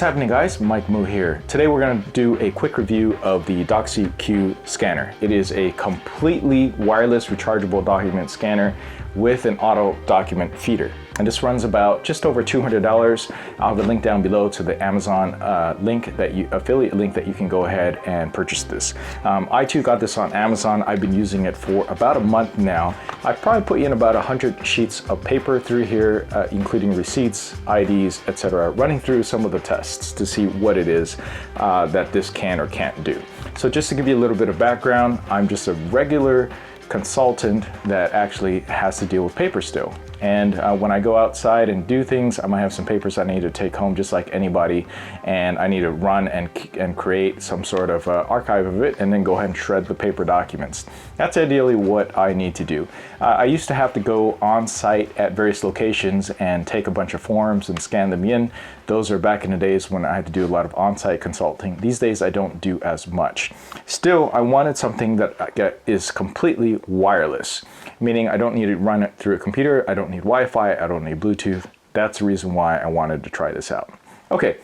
What's happening, guys? Mike Moo here. Today we're going to do a quick review of the Doxie Q scanner. It is a completely wireless rechargeable document scanner with an auto document feeder. And this runs about just over $200. I'll have a link down below to the Amazon affiliate link that you can go ahead and purchase this. I too got this on Amazon. I've been using it for about a month now. I've probably put in about 100 sheets of paper through here, including receipts, IDs, etc., running through some of the tests to see what it is that this can or can't do. So just to give you a little bit of background, I'm just a regular consultant that actually has to deal with paper still. And when I go outside and do things, I might have some papers I need to take home just like anybody, and I need to run and create some sort of archive of it and then go ahead and shred the paper documents. That's ideally what I need to do. I used to have to go on site at various locations and take a bunch of forms and scan them in. Those are back in the days when I had to do a lot of on-site consulting. These days I don't do as much. Still, I wanted something that is completely wireless, meaning I don't need to run it through a computer, I don't need Wi-Fi, I don't need Bluetooth. That's the reason why I wanted to try this out. Okay,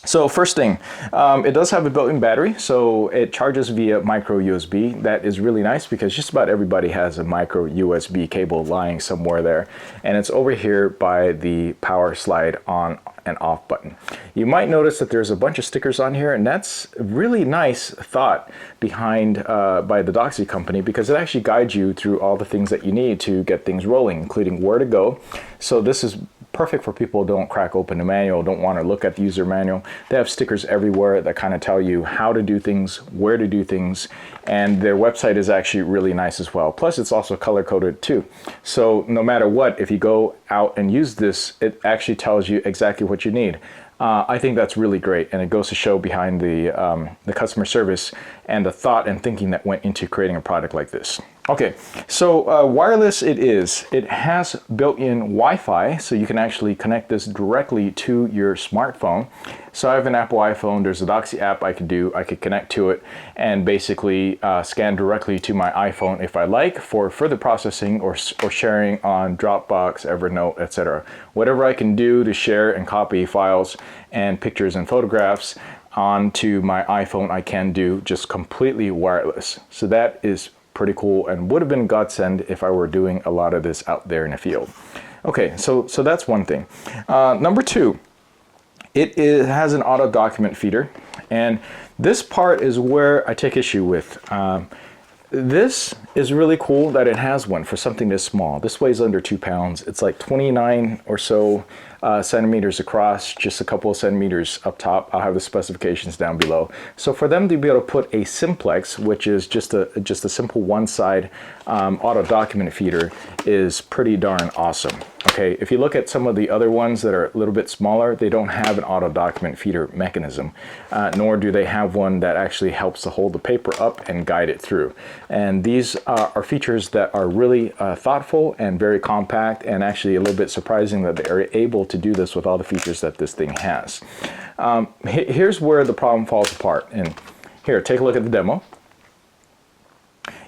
so first thing, it does have a built-in battery, so it charges via micro USB. That is really nice because just about everybody has a micro USB cable lying somewhere there, and it's over here by the power slide on and off button. You might notice that there's a bunch of stickers on here, and that's a really nice thought behind by the Doxie company, because it actually guides you through all the things that you need to get things rolling, including where to go. So this is perfect for people who don't crack open the manual, don't want to look at the user manual. They have stickers everywhere that kind of tell you how to do things, where to do things, and their website is actually really nice as well. Plus it's also color coded too. So no matter what, if you go out and use this, it actually tells you exactly what you need. I think that's really great, and it goes to show behind the customer service and the thought and thinking that went into creating a product like this. Okay, so wireless it is. It has built-in Wi-Fi, so you can actually connect this directly to your smartphone. So I have an Apple iPhone, there's a Doxie app I could connect to it and basically scan directly to my iPhone if I like, for further processing or sharing on Dropbox, Evernote, etc. Whatever I can do to share and copy files and pictures and photographs onto my iPhone, I can do just completely wireless. So that is pretty cool and would have been godsend if I were doing a lot of this out there in the field. Okay, so that's one thing. Number two, it has an auto document feeder, and this part is where I take issue with. This is really cool that it has one for something this small. This weighs under 2 pounds. It's like 29 or so centimeters across, just a couple of centimeters up top. I'll have the specifications down below. So for them to be able to put a simplex, which is just a simple one-side auto document feeder, is pretty darn awesome. Okay, if you look at some of the other ones that are a little bit smaller, they don't have an auto document feeder mechanism, nor do they have one that actually helps to hold the paper up and guide it through. And these are features that are really thoughtful and very compact, and actually a little bit surprising that they are able to do this with all the features that this thing has. Here's where the problem falls apart. And here, take a look at the demo.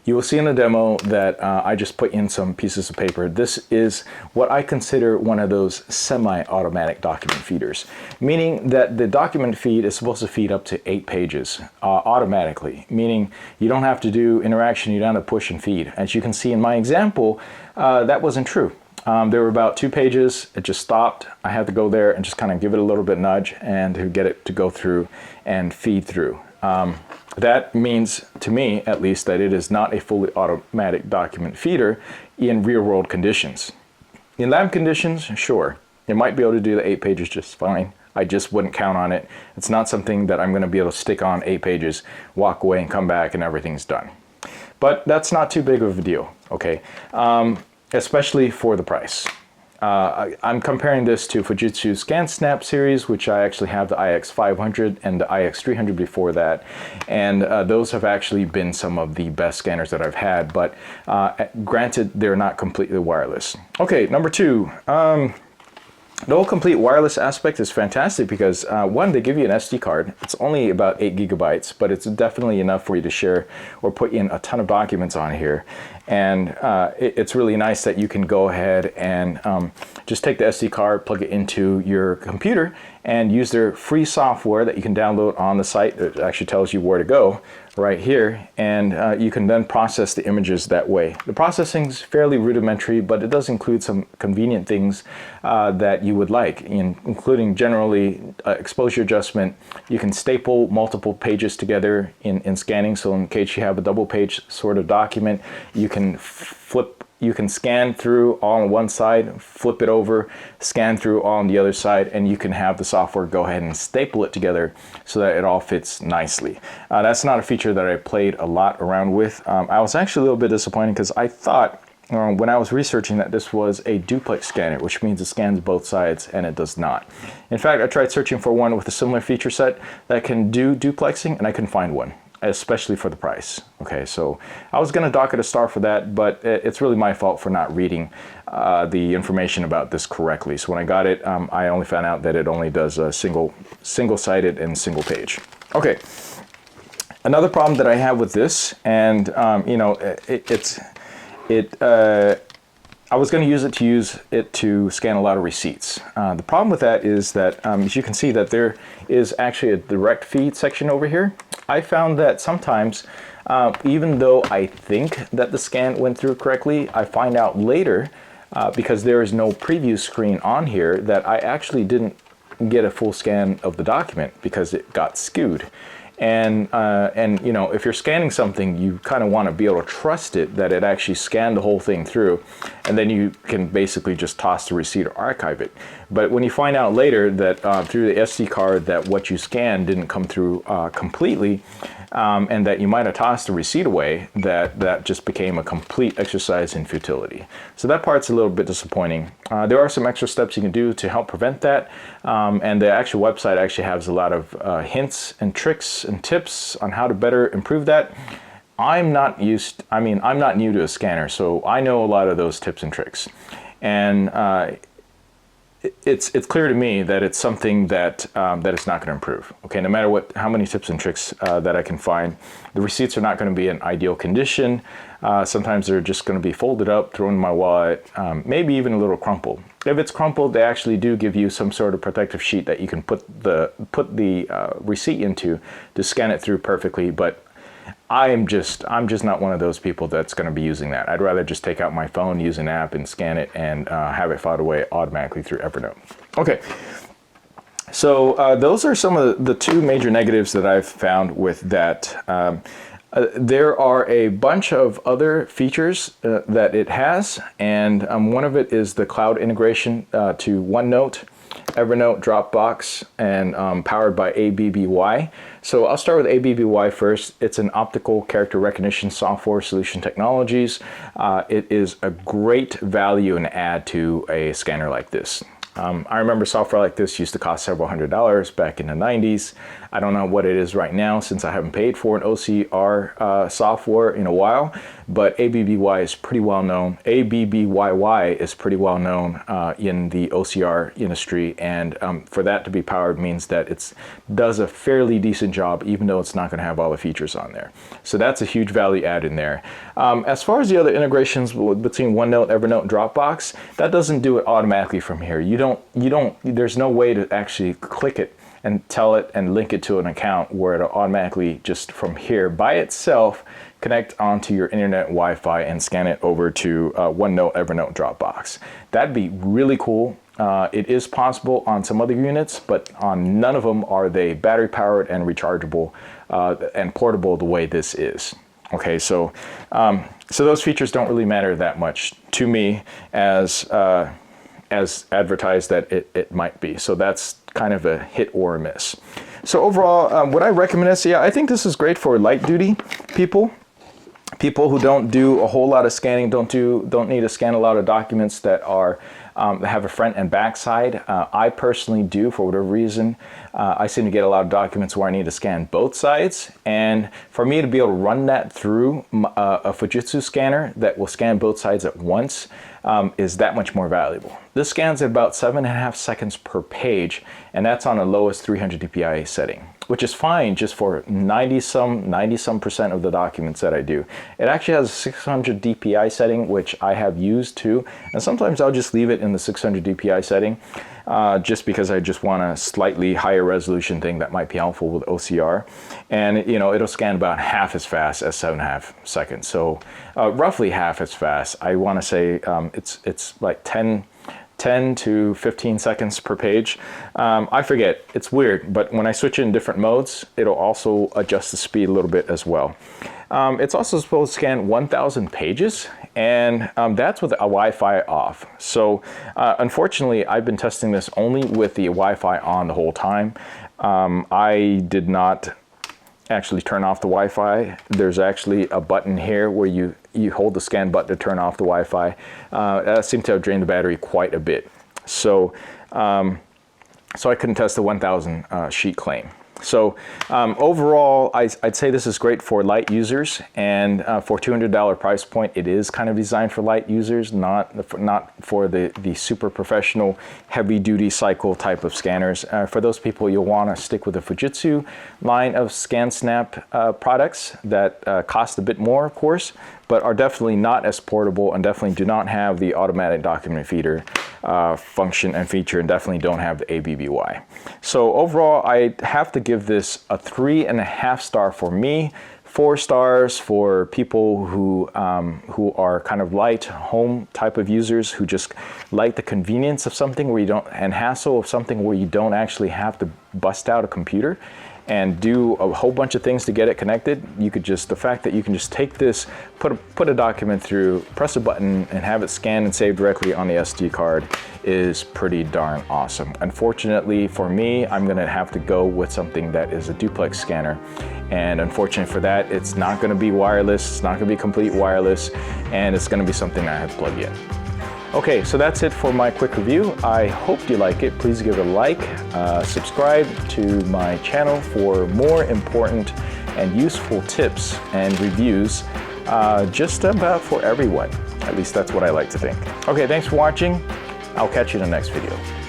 You will see in the demo that I just put in some pieces of paper. This is what I consider one of those semi-automatic document feeders, meaning that the document feed is supposed to feed up to 8 pages automatically, meaning you don't have to do interaction, you don't have to push and feed. As you can see in my example, that wasn't true. There were about 2 pages, it just stopped. I had to go there and just kind of give it a little bit nudge and to get it to go through and feed through. That means, to me at least, that it is not a fully automatic document feeder in real-world conditions. In lab conditions, sure, it might be able to do the 8 pages just fine. I just wouldn't count on it. It's not something that I'm going to be able to stick on 8 pages, walk away and come back and everything's done. But that's not too big of a deal, okay? Especially for the price. I'm comparing this to Fujitsu ScanSnap series, which I actually have the IX500 and the IX300 before that, and those have actually been some of the best scanners that I've had, but granted, they're not completely wireless. Okay, number two, the whole complete wireless aspect is fantastic because one, they give you an SD card. It's only about 8 gigabytes, but it's definitely enough for you to share or put in a ton of documents on here. And it's really nice that you can go ahead and just take the SD card, plug it into your computer, and use their free software that you can download on the site. It actually tells you where to go right here, and you can then process the images that way. The processing is fairly rudimentary, but it does include some convenient things that you would like, including generally exposure adjustment. You can staple multiple pages together in scanning, so in case you have a double page sort of document, you can scan through all on one side, flip it over, scan through all on the other side, and you can have the software go ahead and staple it together so that it all fits nicely. That's not a feature that I played a lot around with. I was actually a little bit disappointed because I thought when I was researching that this was a duplex scanner, which means it scans both sides, and it does not. In fact, I tried searching for one with a similar feature set that can do duplexing, and I couldn't find one, especially for the price. Okay, so I was gonna dock it a star for that, but it's really my fault for not reading the information about this correctly. So when I got it, I only found out that it only does a single-sided and single page. Okay, another problem that I have with this, and you know, I was going to use it to scan a lot of receipts. The problem with that is that, as you can see, that there is actually a direct feed section over here. I found that sometimes, even though I think that the scan went through correctly, I find out later, because there is no preview screen on here, that I actually didn't get a full scan of the document because it got skewed. And you know, if you're scanning something, you kind of want to be able to trust it that it actually scanned the whole thing through, and then you can basically just toss the receipt or archive it. But when you find out later that through the SD card that what you scanned didn't come through completely, and that you might have tossed the receipt away, that just became a complete exercise in futility. So that part's a little bit disappointing. There are some extra steps you can do to help prevent that, and the actual website actually has a lot of hints and tricks and tips on how to better improve that. I'm not new to a scanner, so I know a lot of those tips and tricks. And it's clear to me that it's something that it's not going to improve. Okay, no matter how many tips and tricks that I can find, the receipts are not going to be in ideal condition. Sometimes they're just going to be folded up, thrown in my wallet, maybe even a little crumpled. If it's crumpled, they actually do give you some sort of protective sheet that you can put the receipt into to scan it through perfectly. But I'm just not one of those people that's going to be using that. I'd rather just take out my phone, use an app, and scan it, and have it filed away automatically through Evernote. Okay, so those are some of the two major negatives that I've found with that. There are a bunch of other features that it has, and one of it is the cloud integration to OneNote, Evernote, Dropbox, and powered by ABBY. So I'll start with ABBY first. It's an optical character recognition software solution technologies. It is a great value and add to a scanner like this. I remember software like this used to cost several $100s back in the 90s. I don't know what it is right now since I haven't paid for an OCR software in a while, but ABBY is pretty well known. ABBYY is pretty well known in the OCR industry, and for that to be powered means that it does a fairly decent job, even though it's not going to have all the features on there. So that's a huge value add in there. As far as the other integrations between OneNote, Evernote, and Dropbox, that doesn't do it automatically from here. There's no way to actually click it and tell it and link it to an account where it'll automatically just from here by itself connect onto your internet Wi-Fi and scan it over to OneNote, Evernote, Dropbox. That'd be really cool. It is possible on some other units, but on none of them are they battery powered and rechargeable and portable the way this is. Okay, so those features don't really matter that much to me as advertised that it might be. So that's kind of a hit or a miss. So overall, would I recommend this? Yeah, I think this is great for light duty people who don't do a whole lot of scanning, don't need to scan a lot of documents that are that have a front and back side. I personally do, for whatever reason. I seem to get a lot of documents where I need to scan both sides, and for me to be able to run that through a Fujitsu scanner that will scan both sides at once is that much more valuable. This scans at about 7.5 seconds per page, and that's on the lowest 300 dpi setting. which is fine just for 90 some percent of the documents that I do. It actually has a 600 DPI setting, which I have used too. And sometimes I'll just leave it in the 600 DPI setting just because I just want a slightly higher resolution thing that might be helpful with OCR. And you know, it'll scan about half as fast as 7.5 seconds. So roughly half as fast. I want to say it's like 10 to 15 seconds per page. I forget, it's weird, but when I switch in different modes, it'll also adjust the speed a little bit as well. It's also supposed to scan 1,000 pages, and that's with a Wi-Fi off. So unfortunately, I've been testing this only with the Wi-Fi on the whole time. I did not actually turn off the Wi-Fi. There's actually a button here where you hold the scan button to turn off the Wi-Fi. That seemed to have drained the battery quite a bit. So, so I couldn't test the 1,000 sheet claim. So overall, I'd say this is great for light users, and for $200 price point, it is kind of designed for light users, not for the super professional, heavy-duty cycle type of scanners. For those people, you'll want to stick with the Fujitsu line of ScanSnap products that cost a bit more, of course, but are definitely not as portable and definitely do not have the automatic document feeder function and feature, and definitely don't have the ABBY. So overall, I have to give this a 3.5 star for me, 4 stars for people who are kind of light home type of users who just like the convenience of something where you don't, and hassle of something where you don't actually have to bust out a computer and do a whole bunch of things to get it connected. You could just, the fact that you can just take this, put a document through, press a button, and have it scanned and saved directly on the SD card is pretty darn awesome. Unfortunately for me, I'm gonna have to go with something that is a duplex scanner. And unfortunately for that, it's not gonna be wireless, it's not gonna be complete wireless, and it's gonna be something I have to plug in. Okay, so that's it for my quick review. I hope you like it. Please give it a like, subscribe to my channel for more important and useful tips and reviews just about for everyone. At least that's what I like to think. Okay, thanks for watching. I'll catch you in the next video.